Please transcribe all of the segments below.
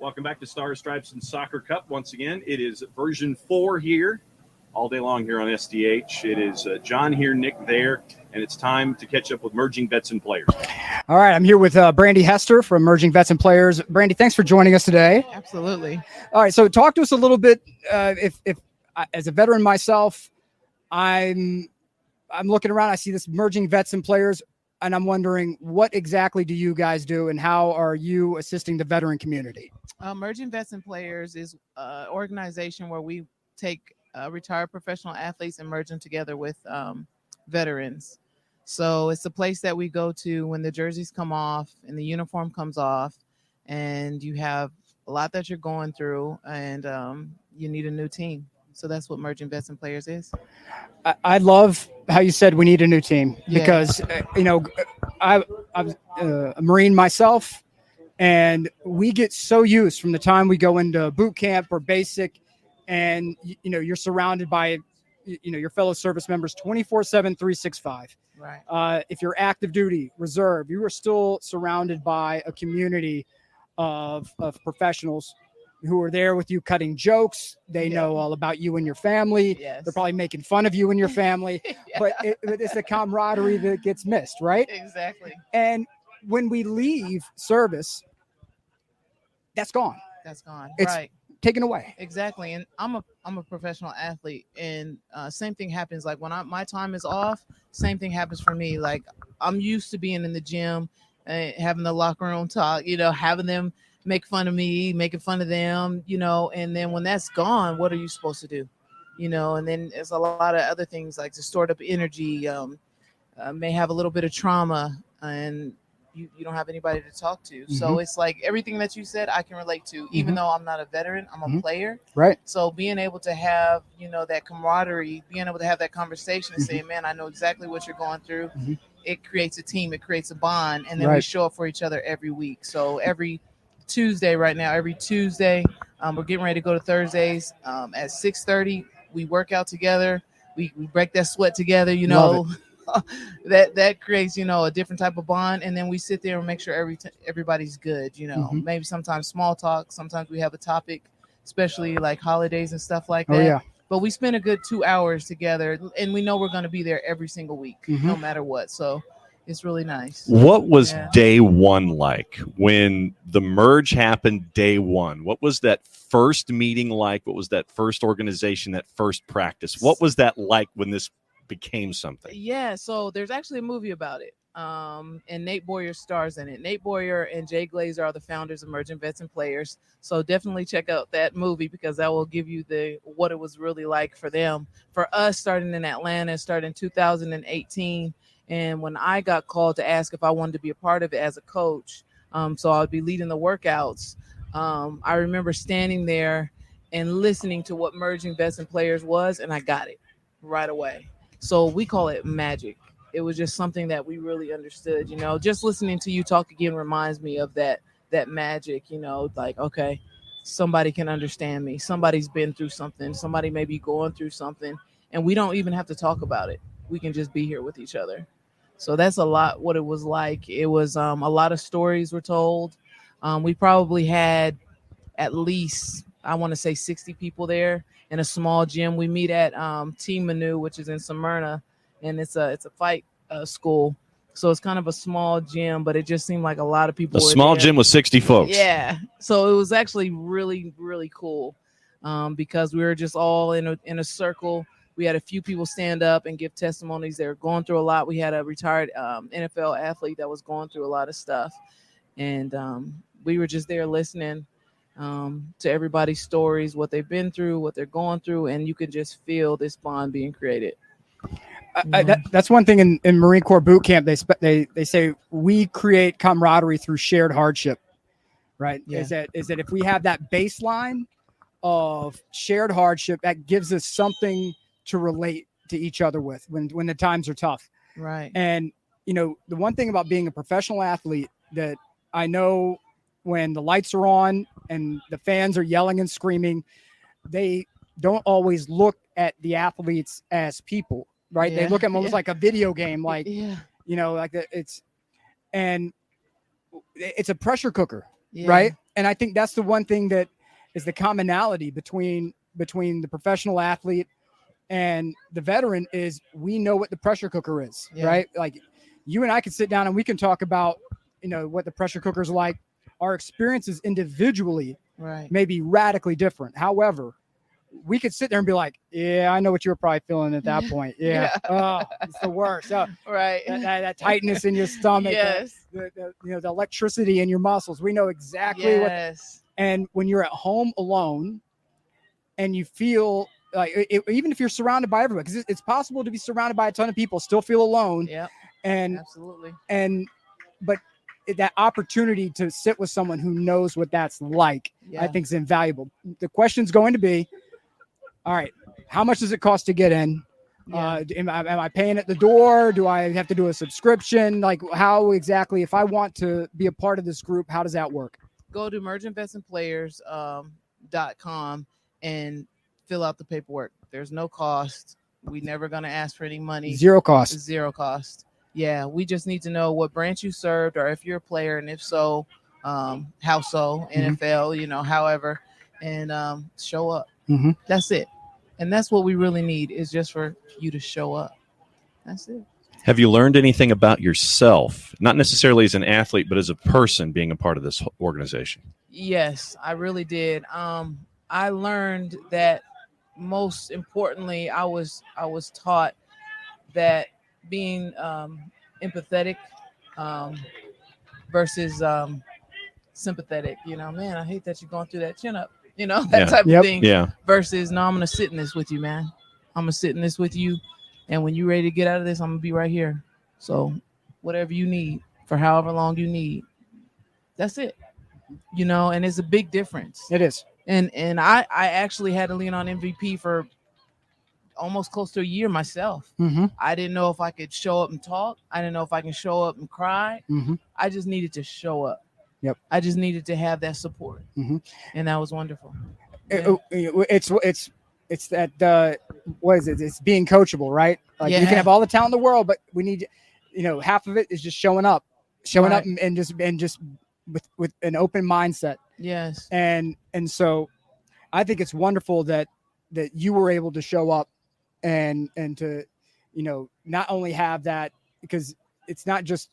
Welcome back to Stars, Stripes, and Soccer Cup. Once again, it is version 4 here, all day long here on SDH. It is John here, Nick there, and it's time to catch up with Merging Vets and Players. All right, I'm here with Brandy Hester from Merging Vets and Players. Brandy, thanks for joining us today. Absolutely. All right, so talk to us a little bit. If as a veteran myself, I'm looking around, I see this Merging Vets and Players, and I'm wondering, what exactly do you guys do, and how are you assisting the veteran community? Merging Vets and Players is an organization where we take retired professional athletes and merge them together with veterans. So it's a place that we go to when the jerseys come off and the uniform comes off, and you have a lot that you're going through, and you need a new team. So that's what Merging Vets and Players is. I love how you said we need a new team, because I'm a Marine myself, and we get so used from the time we go into boot camp or basic, and you're surrounded by your fellow service members 24/7, 365. Right. If you're active duty, reserve, you are still surrounded by a community of professionals who are there with you, cutting jokes. They know all about you and your family. Yes. They're probably making fun of you and your family, but it's the camaraderie that gets missed, right? Exactly. And when we leave service, that's gone. That's gone. It's right. taken away. Exactly. And I'm a professional athlete, and same thing happens. Like when my time is off, same thing happens for me. Like I'm used to being in the gym and having the locker room talk, having them make fun of me, making fun of them, and then when that's gone, what are you supposed to do? And then there's a lot of other things like the stored up energy, may have a little bit of trauma, and you don't have anybody to talk to. Mm-hmm. So it's like everything that you said, I can relate to, even though I'm not a veteran, I'm a player. Right. So being able to have, that camaraderie, being able to have that conversation and say, man, I know exactly what you're going through. Mm-hmm. It creates a team, it creates a bond, and then we show up for each other every week. So every Tuesday we're getting ready to go to Thursdays at 6:30. We work out together. We break that sweat together, that creates, a different type of bond. And then we sit there and make sure everybody's good, maybe sometimes small talk. Sometimes we have a topic, especially like holidays and stuff like that. Oh, yeah. But we spend a good 2 hours together, and we know we're going to be there every single week, no matter what. So it's really nice. What was day one like when the merge happened? Day one, what was that first meeting like? What was that first organization, that first practice? What was that like when this became something? Yeah, so there's actually a movie about it, and Nate Boyer stars in it. Nate Boyer and Jay Glazer are the founders of Merging Vets and Players, so definitely check out that movie, because that will give you what it was really like for them. For us, starting in Atlanta, started in 2018, and when I got called to ask if I wanted to be a part of it as a coach, so I would be leading the workouts, I remember standing there and listening to what Merging Vets and Players was, and I got it right away. So we call it magic. It was just something that we really understood, just listening to you talk again reminds me of that magic, like, okay, somebody can understand me. Somebody's been through something. Somebody may be going through something, and we don't even have to talk about it. We can just be here with each other. So that's a lot what it was like. It was a lot of stories were told. We probably had at least, I want to say 60 people there in a small gym. We meet at Team Manu, which is in Smyrna, and it's a fight school. So it's kind of a small gym, but it just seemed like a lot of people. A small gym with 60 folks. Yeah. So it was actually really, really cool, because we were just all in a circle. We had a few people stand up and give testimonies. They were going through a lot. We had a retired NFL athlete that was going through a lot of stuff, and we were just there listening to everybody's stories, what they've been through, what they're going through, and you can just feel this bond being created. That's one thing in Marine Corps boot camp. They say we create camaraderie through shared hardship, right? Yeah. Is that if we have that baseline of shared hardship, that gives us something to relate to each other with when the times are tough. Right. And the one thing about being a professional athlete that I know, when the lights are on and the fans are yelling and screaming, they don't always look at the athletes as people, right? Yeah. They look at them almost like a video game, like, Yeah. like it's a pressure cooker, Yeah. right? and I think that's the one thing that is the commonality between the professional athlete and the veteran is we know what the pressure cooker is, right? Like you and I can sit down and we can talk about, what the pressure cooker is like. Our experiences individually may be radically different. However, we could sit there and be like, yeah, I know what you were probably feeling at that point. Yeah. Oh, it's the worst. Oh, right. That tightness in your stomach. Yes. The electricity in your muscles. We know exactly what. And when you're at home alone and you feel like, even if you're surrounded by everyone, because it's possible to be surrounded by a ton of people, still feel alone. Yeah. And absolutely. But that opportunity to sit with someone who knows what that's like, I think is invaluable. The question's going to be, all right, how much does it cost to get in? Am I paying at the door? Do I have to do a subscription? Like how exactly, if I want to be a part of this group, how does that work? Go to mergeinvestingplayers.com and fill out the paperwork. There's no cost. We're never going to ask for any money. Zero cost. Zero cost. Yeah, we just need to know what branch you served, or if you're a player, and if so, how so, NFL, however, and show up. That's it. And that's what we really need, is just for you to show up. That's it. Have you learned anything about yourself, not necessarily as an athlete, but as a person being a part of this organization? Yes, I really did. I learned that most importantly, I was taught that being empathetic versus sympathetic, man, I hate that you're going through that chin up, that type of thing. Versus, no, I'm going to sit in this with you, man. I'm going to sit in this with you. And when you're ready to get out of this, I'm going to be right here. So whatever you need for however long you need, that's it. And it's a big difference. It is. And I actually had to lean on MVP for almost close to a year myself. I didn't know if I could show up and talk. I didn't know if I can show up and cry. I just needed to show up. I just needed to have that support. And that was wonderful. It's that what is it? It's being coachable, right? Like you can have all the talent in the world, but we need, half of it is just showing up and just with an open mindset. Yes. And so I think it's wonderful that you were able to show up and to, not only have that, because it's not just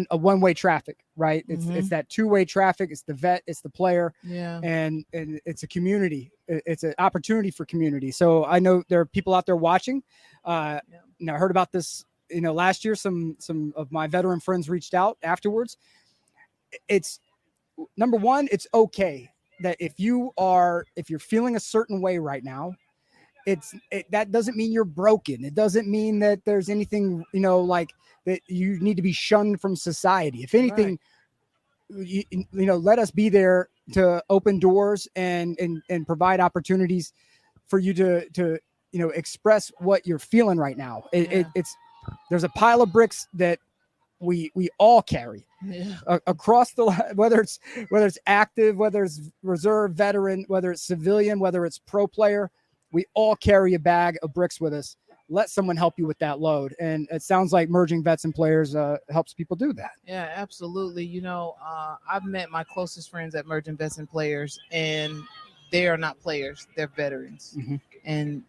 a one-way traffic, right? It's that two-way traffic. It's the vet, it's the player, and it's a community. It's an opportunity for community. So I know there are people out there watching. I heard about this, last year. Some of my veteran friends reached out afterwards. It's number one, it's okay that if you're feeling a certain way right now, that doesn't mean you're broken. It doesn't mean that there's anything, like that you need to be shunned from society. If anything, let us be there to open doors and provide opportunities for you to express what you're feeling right now. There's a pile of bricks that we all carry across whether it's active, whether it's reserve, veteran, whether it's civilian, whether it's pro player. We all carry a bag of bricks with us. Let someone help you with that load. And it sounds like merging vets and players helps people do that. Yeah, absolutely. I've met my closest friends at merging vets and players, and they are not players. They're veterans. And,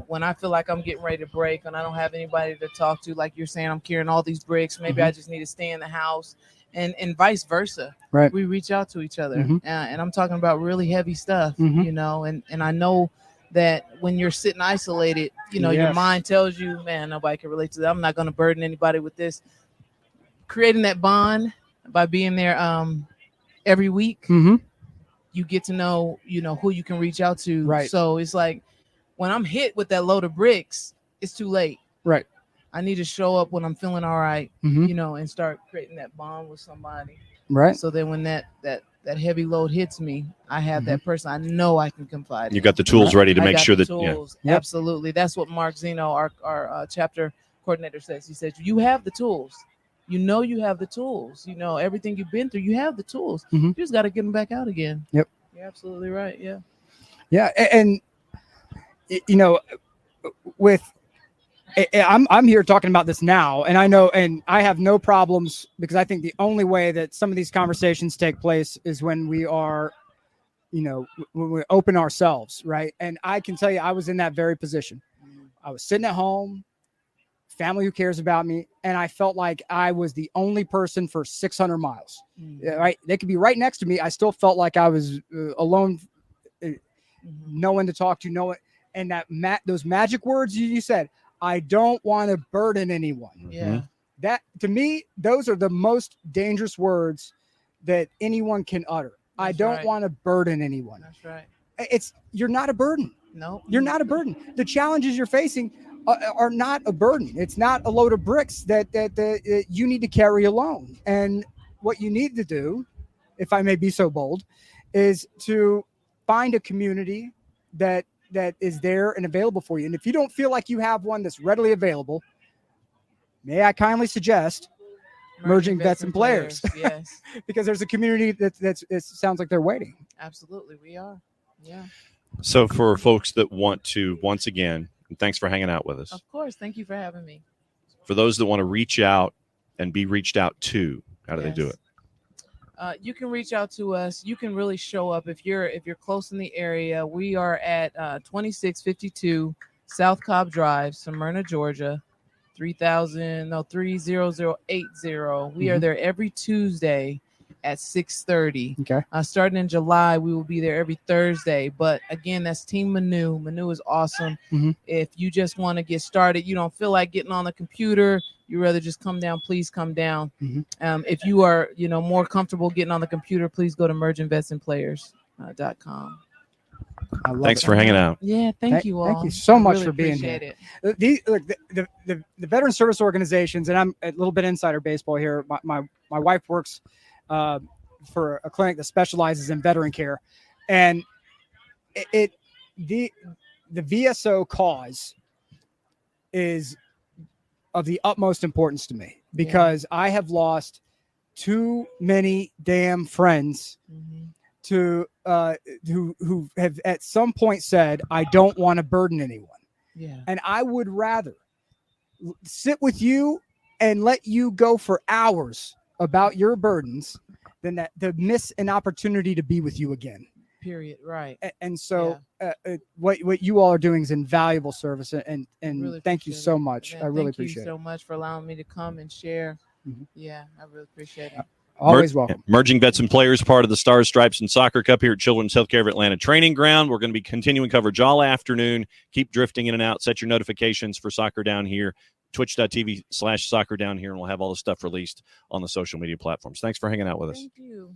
when I feel like I'm getting ready to break and I don't have anybody to talk to, like you're saying, I'm carrying all these bricks. Maybe I just need to stay in the house, and vice versa. Right. We reach out to each other. And I'm talking about really heavy stuff, and I know that when you're sitting isolated, your mind tells you, man, nobody can relate to that. I'm not going to burden anybody with this. Creating that bond by being there every week, you get to know, who you can reach out to. Right. So it's like when I'm hit with that load of bricks, it's too late. Right. I need to show up when I'm feeling all right, and start creating that bond with somebody. Right. So then when that heavy load hits me, I have that person I know I can confide in. You got the tools ready to make sure that. Absolutely. That's what Mark Zeno, our chapter coordinator, says. He says, you have the tools. You have the tools. Everything you've been through, you have the tools. You just got to get them back out again. Yep. You're absolutely right. Yeah. Yeah. And with I'm here talking about this now, and I know, and I have no problems, because I think the only way that some of these conversations take place is when we are, when we open ourselves, right? And I can tell you, I was in that very position. I was sitting at home, family who cares about me, and I felt like I was the only person for 600 miles. Right? They could be right next to me. I still felt like I was alone, no one to talk to, no one. And those magic words you said, I don't want to burden anyone. Yeah. That, to me, those are the most dangerous words that anyone can utter. I don't want to burden anyone. That's right. You're not a burden. No, you're not a burden. The challenges you're facing are not a burden. It's not a load of bricks that you need to carry alone. And what you need to do, if I may be so bold, is to find a community that is there and available for you. And if you don't feel like you have one that's readily available, may I kindly suggest Merging Vets and Players. Yes. Because there's a community that sounds like they're waiting. Absolutely, we are. Yeah. So for folks that want to, once again, and thanks for hanging out with us. Of course. Thank you for having me. For those that want to reach out and be reached out to, how do they do it? You can reach out to us. You can really show up if you're close in the area. We are at 2652 South Cobb Drive, Smyrna, Georgia, 30080. We are there every Tuesday at 6:30. Okay. Starting in July, we will be there every Thursday. But again, that's Team Manu. Manu is awesome. If you just want to get started, you don't feel like getting on the computer, you rather just come down, please come down. If you are, more comfortable getting on the computer, please go to mergingvetsandplayers.com. Thanks for hanging out. Yeah, thank you all. Thank you so much really for being here. it. The veteran service organizations, and I'm a little bit insider baseball here. My wife works for a clinic that specializes in veteran care, and the VSO cause is of the utmost importance to me, because I have lost too many damn friends to who have at some point said, I don't want to burden anyone. Yeah. And I would rather sit with you and let you go for hours about your burdens than to miss an opportunity to be with you again. Period. Right. And so what you all are doing is invaluable service, and really thank you so much. Man, I really thank appreciate you so much for allowing me to come and share. Yeah, I really appreciate it. Always welcome. Merging Vets and Players, part of the Stars, Stripes, and Soccer Cup here at Children's Healthcare of Atlanta Training Ground. We're going to be continuing coverage all afternoon. Keep drifting in and out. Set your notifications for Soccer Down Here, twitch.tv/Soccer Down Here, and we'll have all the stuff released on the social media platforms. Thanks for hanging out with us. Thank you.